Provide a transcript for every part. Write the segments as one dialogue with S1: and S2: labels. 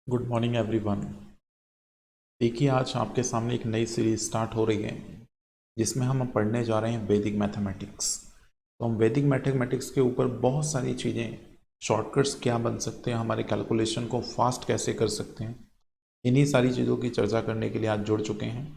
S1: Good morning everyone. देखिए, आज आपके सामने एक नई सीरीज स्टार्ट हो रही है जिसमें हम पढ़ने जा रहे हैं वैदिक मैथमेटिक्स। तो हम वैदिक मैथमेटिक्स के ऊपर बहुत सारी चीज़ें, शॉर्टकट्स क्या बन सकते हैं, हमारे कैलकुलेशन को फास्ट कैसे कर सकते हैं, इन्हीं सारी चीज़ों की चर्चा करने के लिए आज जुड़ चुके हैं।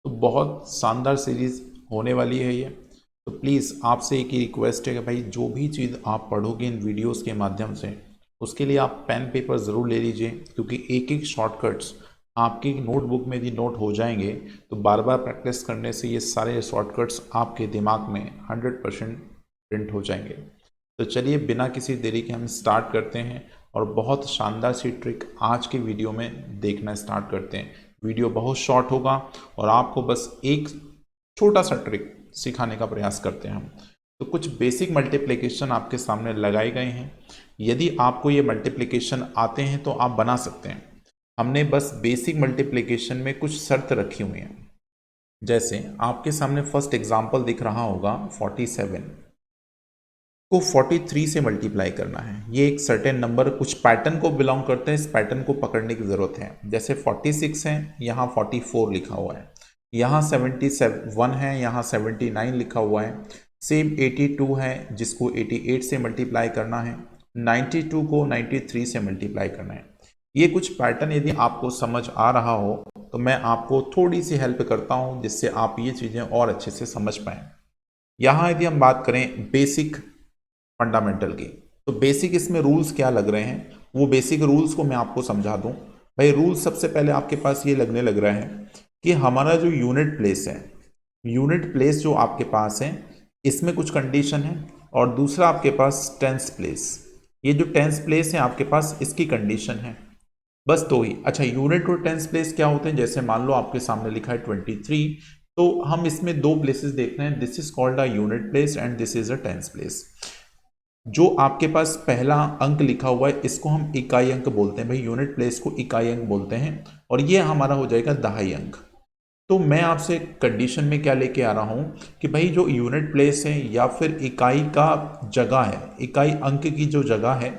S1: तो बहुत शानदार सीरीज़ होने वाली है ये। तो प्लीज़ आपसे एक ही रिक्वेस्ट है कि भाई जो भी चीज़ आप पढ़ोगे इन वीडियोस के माध्यम से, उसके लिए आप पेन पेपर ज़रूर ले लीजिए, क्योंकि एक एक शॉर्टकट्स आपकी नोटबुक में यदि नोट हो जाएंगे तो बार बार प्रैक्टिस करने से ये सारे शॉर्टकट्स आपके दिमाग में 100% प्रिंट हो जाएंगे। तो चलिए बिना किसी देरी के हम स्टार्ट करते हैं और बहुत शानदार सी ट्रिक आज के वीडियो में देखना स्टार्ट करते हैं। वीडियो बहुत शॉर्ट होगा और आपको बस एक छोटा सा ट्रिक सिखाने का प्रयास करते हैं हम। तो कुछ बेसिक मल्टीप्लिकेशन आपके सामने लगाए गए हैं। यदि आपको ये मल्टीप्लिकेशन आते हैं तो आप बना सकते हैं। हमने बस बेसिक मल्टीप्लिकेशन में कुछ शर्त रखी हुई हैं। जैसे आपके सामने फर्स्ट एग्जांपल दिख रहा होगा, 47 को 43 से मल्टीप्लाई करना है। ये एक सर्टेन नंबर कुछ पैटर्न को बिलोंग करते हैं, इस पैटर्न को पकड़ने की ज़रूरत है। जैसे 46 है, यहाँ 44 लिखा हुआ है, यहाँ 77 है, यहाँ 79 लिखा हुआ है। सेम 82 है जिसको 88 से मल्टीप्लाई करना है, 92 को 93 से मल्टीप्लाई करना है। ये कुछ पैटर्न यदि आपको समझ आ रहा हो तो मैं आपको थोड़ी सी हेल्प करता हूँ जिससे आप ये चीज़ें और अच्छे से समझ पाएँ। यहाँ यदि हम बात करें बेसिक फंडामेंटल की, तो बेसिक इसमें रूल्स क्या लग रहे हैं, वो बेसिक रूल्स को मैं आपको समझा दूं। भाई रूल्स सबसे पहले आपके पास ये लगने लग रहा है कि हमारा जो यूनिट प्लेस है, यूनिट प्लेस जो आपके पास है इसमें कुछ कंडीशन है, और दूसरा आपके पास टेंस प्लेस, ये जो टेंस प्लेस है आपके पास इसकी कंडीशन है। बस दो ही। अच्छा, यूनिट और टेंस प्लेस क्या होते हैं? जैसे मान लो आपके सामने लिखा है 23, तो हम इसमें दो प्लेसेस देखते हैं। This is called a unit place and this is a tens place. जो आपके पास पहला अंक लिखा हुआ है इसको हम इकाई अंक बोलते हैं। भाई यूनिट प्लेस को इकाई अंक बोलते हैं, और ये हमारा हो जाएगा दहाई अंक। तो मैं आपसे कंडीशन में क्या लेके आ रहा हूं कि भाई जो यूनिट प्लेस है या फिर इकाई का जगह है, इकाई अंक की जो जगह है,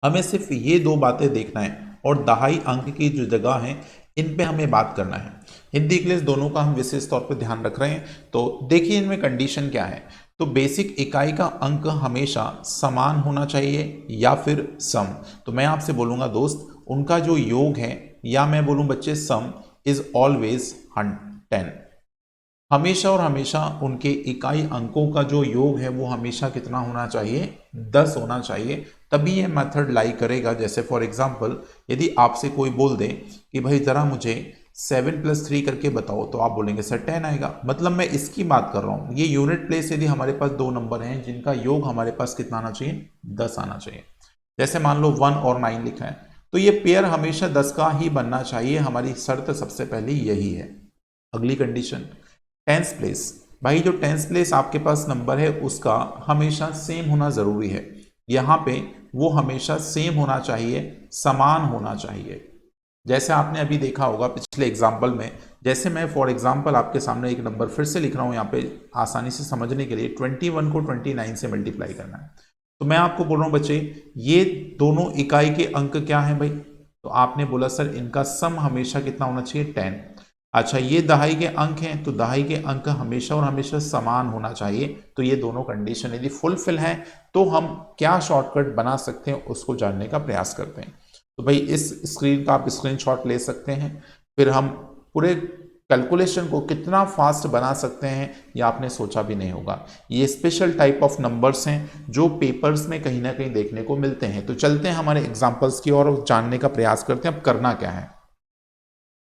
S1: हमें सिर्फ ये दो बातें देखना है, और दहाई अंक की जो जगह है इन पे हमें बात करना है। हिंदी इंग्लिश दोनों का हम विशेष तौर पर ध्यान रख रहे हैं। तो देखिए इनमें कंडीशन क्या है। तो बेसिक इकाई का अंक हमेशा समान होना चाहिए या फिर सम। तो मैं आपसे बोलूंगा दोस्त, उनका जो योग है, या मैं बोलूं बच्चे सम इज ऑलवेज 10। हमेशा और हमेशा उनके इकाई अंकों का जो योग है वो हमेशा कितना होना चाहिए? 10 होना चाहिए, तभी ये मेथड लाई करेगा। जैसे फॉर एग्जांपल यदि आपसे कोई बोल दे कि भाई ज़रा मुझे 7+3 करके बताओ, तो आप बोलेंगे सर 10 आएगा। मतलब मैं इसकी बात कर रहा हूँ। ये यूनिट प्लेस यदि हमारे पास दो नंबर हैं जिनका योग हमारे पास कितना आना चाहिए? 10 आना चाहिए। जैसे मान लो 1 और 9 लिखा है, तो ये पेयर हमेशा 10 का ही बनना चाहिए। हमारी शर्त सबसे पहले यही है। अगली कंडीशन, टेंस प्लेस। भाई जो टेंस प्लेस आपके पास नंबर है उसका हमेशा सेम होना जरूरी है। यहाँ पे वो हमेशा सेम होना चाहिए, समान होना चाहिए। जैसे आपने अभी देखा होगा पिछले एग्जाम्पल में, जैसे मैं फॉर एग्जाम्पल आपके सामने एक नंबर फिर से लिख रहा हूँ यहाँ पे आसानी से समझने के लिए, 21 को 29 से मल्टीप्लाई करना है। तो मैं आपको बोल रहा हूँ बच्चे, ये दोनों इकाई के अंक क्या है भाई? तो आपने बोला सर इनका सम हमेशा कितना होना चाहिए? 10। अच्छा, ये दहाई के अंक हैं, तो दहाई के अंक हमेशा और हमेशा समान होना चाहिए। तो ये दोनों कंडीशन यदि फुलफिल हैं तो हम क्या शॉर्टकट बना सकते हैं उसको जानने का प्रयास करते हैं। तो भाई इस स्क्रीन का आप स्क्रीनशॉट ले सकते हैं, फिर हम पूरे कैलकुलेशन को कितना फास्ट बना सकते हैं ये आपने सोचा भी नहीं होगा। ये स्पेशल टाइप ऑफ नंबर्स हैं जो पेपर्स में कहीं ना कहीं देखने को मिलते हैं। तो चलते हैं हमारे एग्जाम्पल्स की और जानने का प्रयास करते हैं अब करना क्या है।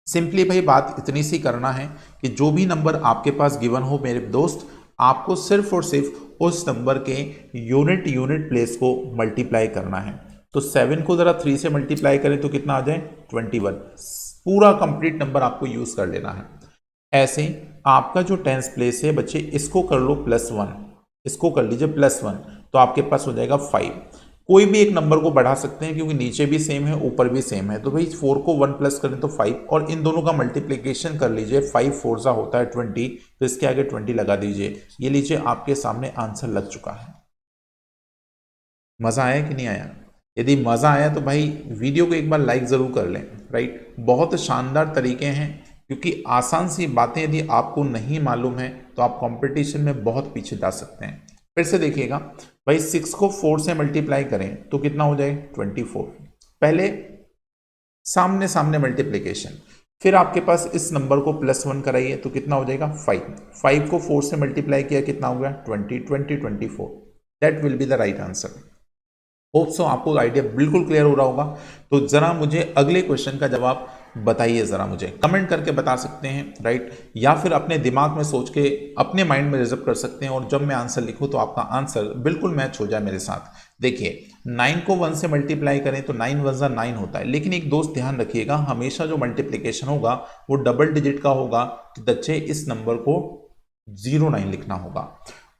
S1: सिंपली भाई बात इतनी सी करना है कि जो भी नंबर आपके पास गिवन हो मेरे दोस्त, आपको सिर्फ और सिर्फ उस नंबर के यूनिट प्लेस को मल्टीप्लाई करना है। तो 7 को जरा 3 से मल्टीप्लाई करें तो कितना आ जाए? 21। पूरा कंप्लीट नंबर आपको यूज कर लेना है। ऐसे आपका जो टेंस प्लेस है बच्चे, इसको कर लो +1, इसको कर लीजिए +1, तो आपके पास हो जाएगा 5। कोई भी एक नंबर को बढ़ा सकते हैं क्योंकि नीचे भी सेम है ऊपर भी सेम है। तो भाई 4 को 1 प्लस करें तो 5, और इन दोनों का मल्टीप्लिकेशन कर लीजिए। 5 4 होता है 20, तो इसके आगे 20 लगा दीजिए। ये लीजिए आपके सामने आंसर लग चुका है। मजा आया कि नहीं आया? यदि मज़ा आया तो भाई वीडियो को एक बार लाइक ज़रूर कर लें, राइट। बहुत शानदार तरीके हैं, क्योंकि आसान सी बातें यदि आपको नहीं मालूम है तो आप कंपटीशन में बहुत पीछे जा सकते हैं। फिर से देखिएगा भाई, 6 को 4 से मल्टीप्लाई करें तो कितना हो जाए 24। पहले सामने सामने मल्टीप्लीकेशन, फिर आपके पास इस नंबर को +1 कराइए तो कितना हो जाएगा 5। 5 को 4 से मल्टीप्लाई किया कितना हो गया 20, 20, 24। That will be the right answer. Hope so आपको आइडिया बिल्कुल क्लियर हो रहा होगा। तो जरा मुझे अगले क्वेश्चन का जवाब बताइए, जरा मुझे कमेंट करके बता सकते हैं, राइट, या फिर अपने दिमाग में सोच के अपने माइंड में रिजर्व कर सकते हैं, और जब मैं आंसर लिखूं तो आपका आंसर बिल्कुल मैच हो जाए मेरे साथ। देखिए 9 को 1 से मल्टीप्लाई करें तो 9 वन जा 9 होता है, लेकिन एक दोस्त ध्यान रखिएगा, हमेशा जो मल्टीप्लीकेशन होगा वो डबल डिजिट का होगा, तो बच्चे इस नंबर को 09 लिखना होगा।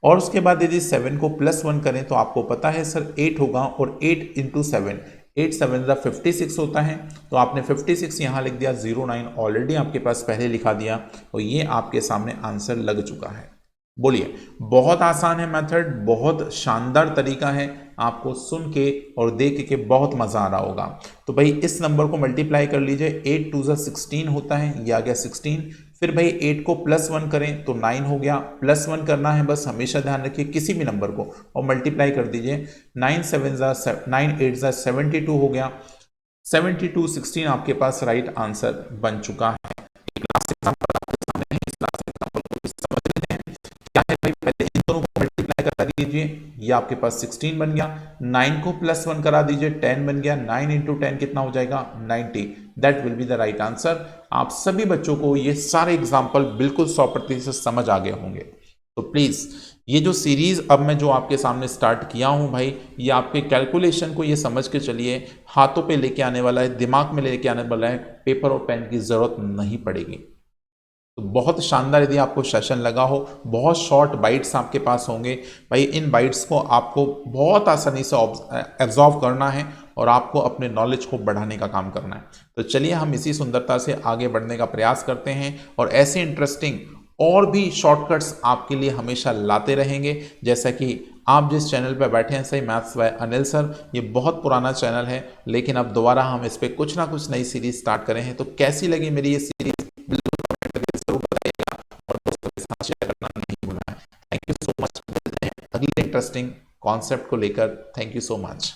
S1: और उसके बाद यदि 7 को +1 करें तो आपको पता है सर 8 होगा, और 8 इंटू 7, 8 7 जा 56 होता है, तो आपने 56 यहाँ लिख दिया, 09 ऑलरेडी आपके पास पहले लिखा दिया, और ये आपके सामने आंसर लग चुका है। बोलिए, बहुत आसान है मेथड, बहुत शानदार तरीका है, आपको सुन के और देख के बहुत मज़ा आ रहा होगा। तो भाई इस नंबर को मल्टीप्लाई कर लीजिए, 8 2 जा 16 होता है, ये आ गया 16। फिर भाई 8 को +1 करें तो 9 हो गया, +1 करना है बस, हमेशा ध्यान रखिए किसी भी नंबर को, और मल्टीप्लाई कर दीजिए, 9 7 जा 9 8 जा 72 हो गया, 72 16 आपके पास राइट आंसर बन चुका है। एक लास्ट एग्जांपल आपके सामने है, इस लास्ट एग्जांपल को समझ लेते हैं क्या है भाई। पहले इन दोनों को मल्टीप्लाई करा दीजिए, ये आपके पास 16 बन गया, 9 को +1 करा दीजिए, 10 बन गया, 9 इंटू 10 कितना हो जाएगा 90। That will be the right answer. आप सभी बच्चों को ये सारे एग्जाम्पल बिल्कुल 100% समझ आ गए होंगे। तो प्लीज़ ये जो सीरीज अब मैं जो आपके सामने स्टार्ट किया हूं भाई, ये आपके कैलकुलेशन को ये समझ के चलिए, हाथों पे लेके आने वाला है, दिमाग में लेके आने वाला है, पेपर और पेन की ज़रूरत नहीं पड़ेगी। तो बहुत शानदार यदि आपको सेशन लगा हो, बहुत शॉर्ट बाइट्स आपके पास होंगे भाई, इन बाइट्स को आपको बहुत आसानी से एब्जॉर्व करना है, और आपको अपने नॉलेज को बढ़ाने का काम करना है। तो चलिए हम इसी सुंदरता से आगे बढ़ने का प्रयास करते हैं, और ऐसे इंटरेस्टिंग और भी शॉर्टकट्स आपके लिए हमेशा लाते रहेंगे। जैसा कि आप जिस चैनल पर बैठे हैं, सही मैथ्स बाय अनिल सर, ये बहुत पुराना चैनल है, लेकिन अब दोबारा हम इस पर कुछ ना कुछ नई सीरीज स्टार्ट करें हैं। तो कैसी लगी मेरी ये सीरीज बिल्कुल कमेंट करके जरूर बताइएगा, और दोस्तों के साथ शेयर करना नहीं भूलना है। थैंक यू सो मच, मिलते हैं अगले इंटरेस्टिंग कॉन्सेप्ट को लेकर। Thank you so much.